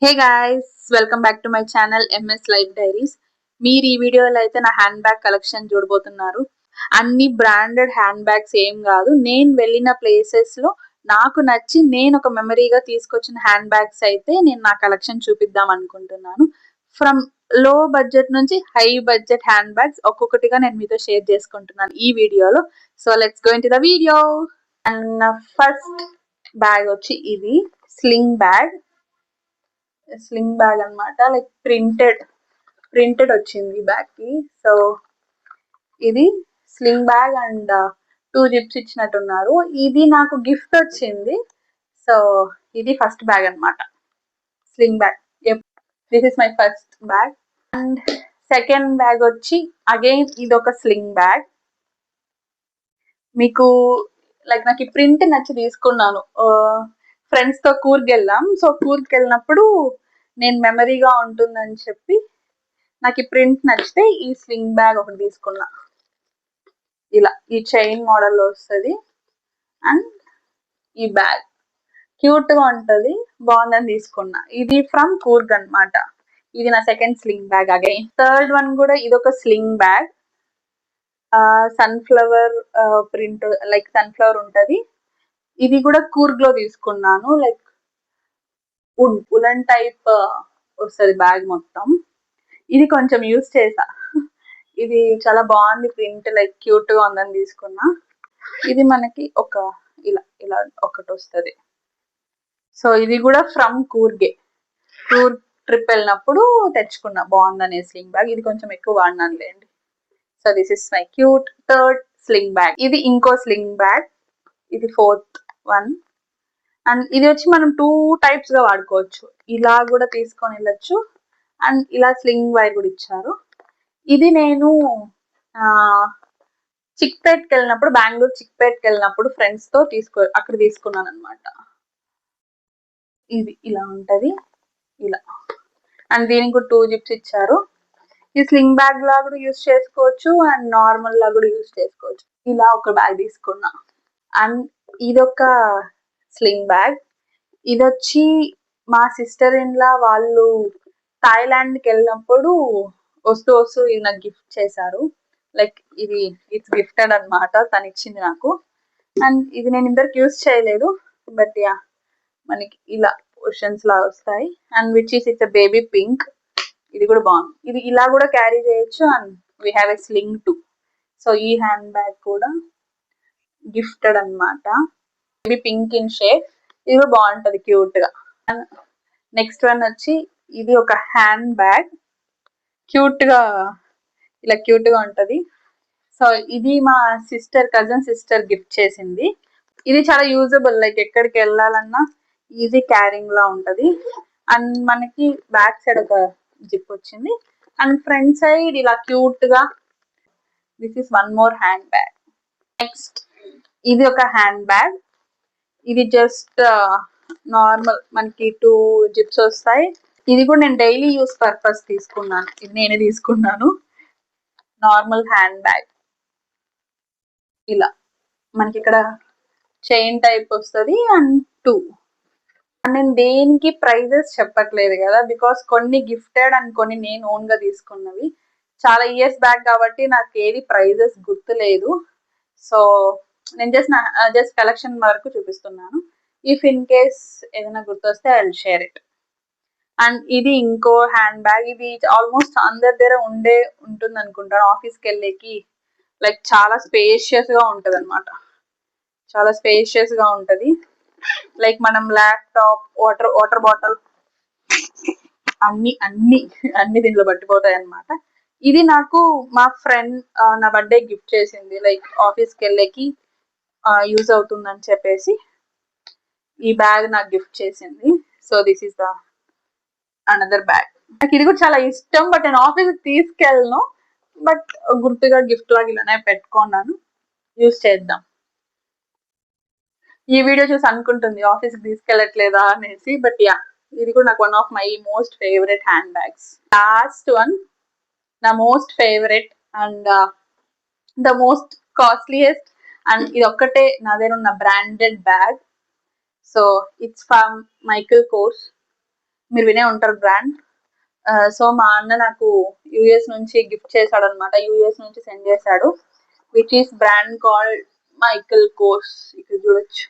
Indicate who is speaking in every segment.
Speaker 1: Hey guys, welcome back to my channel MS life diaries. మీరు ఈ వీడియోలో అయితే నా హ్యాండ్ బ్యాగ్ కలెక్షన్ చూడబోతున్నారు. అన్ని బ్రాండెడ్ హ్యాండ్ బ్యాగ్స్ ఏం కాదు, నేను వెళ్ళిన ప్లేసెస్ లో నాకు నచ్చి నేను ఒక మెమరీగా తీసుకొచ్చిన హ్యాండ్ బ్యాగ్స్ అయితే నేను నా కలెక్షన్ చూపిద్దాం అనుకుంటున్నాను. ఫ్రమ్ లో బడ్జెట్ నుంచి హై బడ్జెట్ హ్యాండ్ బ్యాగ్స్ ఒక్కొక్కటిగా నేను మీతో షేర్ చేసుకుంటున్నాను ఈ వీడియోలో. So let's go into the video. And నా ఫస్ట్ బ్యాగ్ వచ్చి ఇది స్లింగ్ బ్యాగ్ అన్నమాట. లైక్ ప్రింటెడ్ వచ్చింది ఈ బ్యాగ్ కి. సో ఇది స్లింగ్ బ్యాగ్ అండ్ 2 జిప్స్ ఇచ్చినట్టున్నారు. ఇది నాకు గిఫ్ట్ వచ్చింది. సో ఇది ఫస్ట్ బ్యాగ్ అన్నమాట, sling bag. This is my first bag. And second bag వచ్చి అగైన్ ఇది ఒక స్లింగ్ బ్యాగ్. మీకు లైక్ నాకు ఈ ప్రింట్ నచ్చి తీసుకున్నాను. ఫ్రెండ్స్ తో కూర్గ్ వెళ్ళాం. సో కూర్గ్ వెళ్ళినప్పుడు నేను మెమరీగా ఉంటుందని చెప్పి నాకు ఈ ప్రింట్ నచ్చితే ఈ స్లింగ్ బ్యాగ్ ఒకటి తీసుకున్నా. ఇలా ఈ చైన్ మోడల్ లో వస్తుంది అండ్ ఈ బ్యాగ్ క్యూట్ గా ఉంటది, బాగుందని తీసుకున్నా. ఇది ఫ్రమ్ కూర్గ్ అన్నమాట. ఇది నా second sling bag. Again third one కూడా ఇది ఒక sling bag. Sunflower print, like sunflower ఉంటది. ఇది కూడా కూర్గ్ లో తీసుకున్నాను. లైక్ ఉలన్ టైప్ వస్తుంది బ్యాగ్ మొత్తం. ఇది కొంచెం యూజ్ చేసా. ఇది చాలా బాగుంది ప్రింట్, లైక్ క్యూట్ గా ఉందని తీసుకున్నా. ఇది మనకి ఒక ఇలా ఇలా ఒకటి వస్తుంది. సో ఇది కూడా ఫ్రమ్ కూర్గ్ ట్రిప్ వెళ్ళినప్పుడు తెచ్చుకున్నా, బాగుందనే స్లింగ్ బ్యాగ్. ఇది కొంచెం ఎక్కువ వాడినాను లేండి. So this is my cute third sling bag. ఇది ఇంకో స్లింగ్ బ్యాగ్, ఇది ఫోర్త్ వన్. అండ్ ఇది వచ్చి మనం 2 టైప్స్ గా వాడుకోవచ్చు. ఇలా కూడా తీసుకొని వెళ్ళొచ్చు అండ్ ఇలా స్లింగ్ వైర్ కూడా ఇచ్చారు. ఇది నేను చిక్పేట్కి వెళ్ళినప్పుడు, బెంగళూరు చిక్పేట్కి వెళ్ళినప్పుడు ఫ్రెండ్స్ తో అక్కడ తీసుకున్నాను అనమాట. ఇది ఇలా ఉంటది, ఇలా. అండ్ దీనికి కూడా 2 జిప్స్ ఇచ్చారు. ఈ స్లింగ్ బ్యాగ్ లా కూడా యూజ్ చేసుకోవచ్చు అండ్ నార్మల్ లా కూడా యూజ్ చేసుకోవచ్చు. ఇలా ఒక బ్యాగ్ తీసుకున్నా. అండ్ ఇదొక స్లింగ్ బ్యాగ్. ఇది వచ్చి మా సిస్టర్ ఇన్ లా వాళ్ళు థాయిలాండ్ కి వెళ్ళినప్పుడు వస్తూ ఇది నాకు గిఫ్ట్ చేశారు. లైక్ ఇది ఇట్స్ గిఫ్టెడ్ అన్నమాట, తను ఇచ్చింది నాకు. అండ్ ఇది నేను ఇంతవరకు యూజ్ చేయలేదు, బట్ యా మనకి ఇలా క్వశ్చన్స్ లా వస్తాయి. And which is it's baby pink. ఇది కూడా బాగుంది. ఇది ఇలా కూడా క్యారీ చేయొచ్చు and we have a sling to. So ఈ హ్యాండ్ బ్యాగ్ కూడా గిఫ్టెడ్ అన్నమాట, బేబీ పింక్ ఇన్ షేడ్. ఇది కూడా బాగుంటది క్యూట్ గా. అండ్ నెక్స్ట్ వన్ వచ్చి ఇది ఒక హ్యాండ్ బ్యాగ్, క్యూట్ గా ఇలా క్యూట్ గా ఉంటది. సో ఇది మా కజిన్ సిస్టర్ గిఫ్ట్ చేసింది. ఇది చాలా యూజబుల్, లైక్ ఎక్కడికి వెళ్ళాలన్నా ఈజీ క్యారింగ్ లా ఉంటది. అండ్ మనకి బ్యాక్ సైడ్ ఒక జిప్ వచ్చింది అండ్ ఫ్రంట్ సైడ్ ఇలా క్యూట్ గా. This is one more hand bag. Next ఇది ఒక హ్యాండ్ బ్యాగ్. ఇది జస్ట్ నార్మల్, మనకి 2 జిప్స్ వస్తాయి. ఇది కూడా నేను డైలీ యూస్ పర్పస్ తీసుకున్నాను. ఇది నేనే తీసుకున్నాను. నార్మల్ హ్యాండ్ బ్యాగ్, ఇలా మనకి ఇక్కడ చైన్ టైప్ వస్తుంది అండ్ 2. నేను దేనికి ప్రైజెస్ చెప్పట్లేదు కదా, బికాస్ కొన్ని గిఫ్టెడ్ అండ్ కొన్ని నేను ఓన్ గా తీసుకున్నవి. చాలా ఇయర్స్ బ్యాక్ కాబట్టి నాకు ఏది ప్రైజెస్ గుర్తులేదు. సో నేను జస్ట్ కలెక్షన్ వరకు చూపిస్తున్నాను. ఇఫ్ ఇన్ కేస్ ఏదైనా గుర్తొస్తే I will share it. And ఇది ఇంకో హ్యాండ్ బ్యాగ్. ఇది ఆల్మోస్ట్ అందరి దగ్గర ఉంటుంది అనుకుంటాను. ఆఫీస్కి వెళ్ళేకి లైక్ చాలా స్పేషియస్ గా ఉంటది అనమాట. చాలా స్పేషియస్ గా ఉంటది. లైక్ మనం ల్యాప్టాప్, వాటర్ బాటిల్ అన్ని దీంట్లో పట్టిపోతాయి అనమాట. ఇది నాకు మా ఫ్రెండ్ నా బర్త్డే గిఫ్ట్ చేసింది. లైక్ ఆఫీస్కి వెళ్ళేకి యూజ్ అవుతుందని చెప్పేసి ఈ బ్యాగ్ నాకు గిఫ్ట్ చేసింది. So this is the another bag. నాకు ఇది కూడా చాలా ఇష్టం, బట్ నేను ఆఫీస్కి తీసుకెళ్ళను. బట్ గుర్తుగా గిఫ్ట్ లాగా ఇలానే పెట్టుకున్నాను, యూజ్ చేద్దాం. ఈ వీడియో చూసి అనుకుంటుంది ఆఫీస్కి తీసుకెళ్ళట్లేదా అనేసి, బట్ యా ఇది కూడా నాకు one of my most favourite hand bags. Last one, నా most favourite and the most costliest. అండ్ ఇది ఒక్కటే నా దగ్గర ఉన్న branded bag. So it's from Michael Kors. మీరు వినే ఉంటారు బ్రాండ్. సో మా అన్న నాకు యుఎస్ నుంచి గిఫ్ట్ చేశాడు అనమాట, యుఎస్ నుంచి సెండ్ చేశాడు, which is brand called Michael course. ఇక్కడ చూడొచ్చు,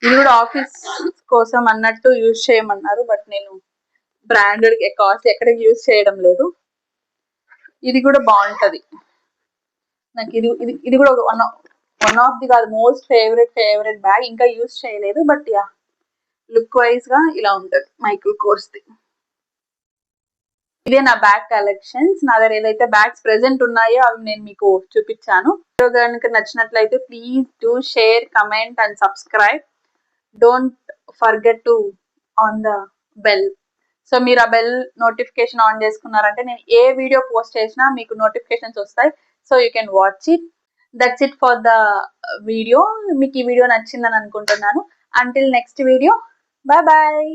Speaker 1: ఇది కూడా ఆఫీస్ కోసం అన్నట్టు యూజ్ చేయమన్నారు, బట్ నేను బ్రాండెడ్ కాస్ట్ ఎక్కడ యూజ్ చేయడం లేదు. ఇది కూడా బాగుంటది నాకు, ఇది కూడా వన్ ఆఫ్ ది కాదు, మోస్ట్ ఫేవరెట్ బ్యాగ్. ఇంకా యూజ్ చేయలేదు, బట్ యా లుక్ వైజ్ గా ఇలా ఉంటది మైకల్ కోర్స్ ది. ఇదే నా బ్యాగ్ కలెక్షన్స్. నా దగ్గర ఏదైతే బ్యాగ్స్ ప్రెసెంట్ ఉన్నాయో అవి నేను మీకు చూపించాను. వీడియో కనుక నచ్చినట్లయితే please do share, comment and subscribe. Don't forget to on the bell. So మీరు ఆ బెల్ నోటిఫికేషన్ ఆన్ చేసుకున్నారంటే నేను ఏ వీడియో పోస్ట్ చేసినా మీకు నోటిఫికేషన్స్ వస్తాయి. So you can watch it. That's it for the video. మీకు ఈ వీడియో నచ్చిందని అనుకుంటున్నాను. Until next video, bye bye.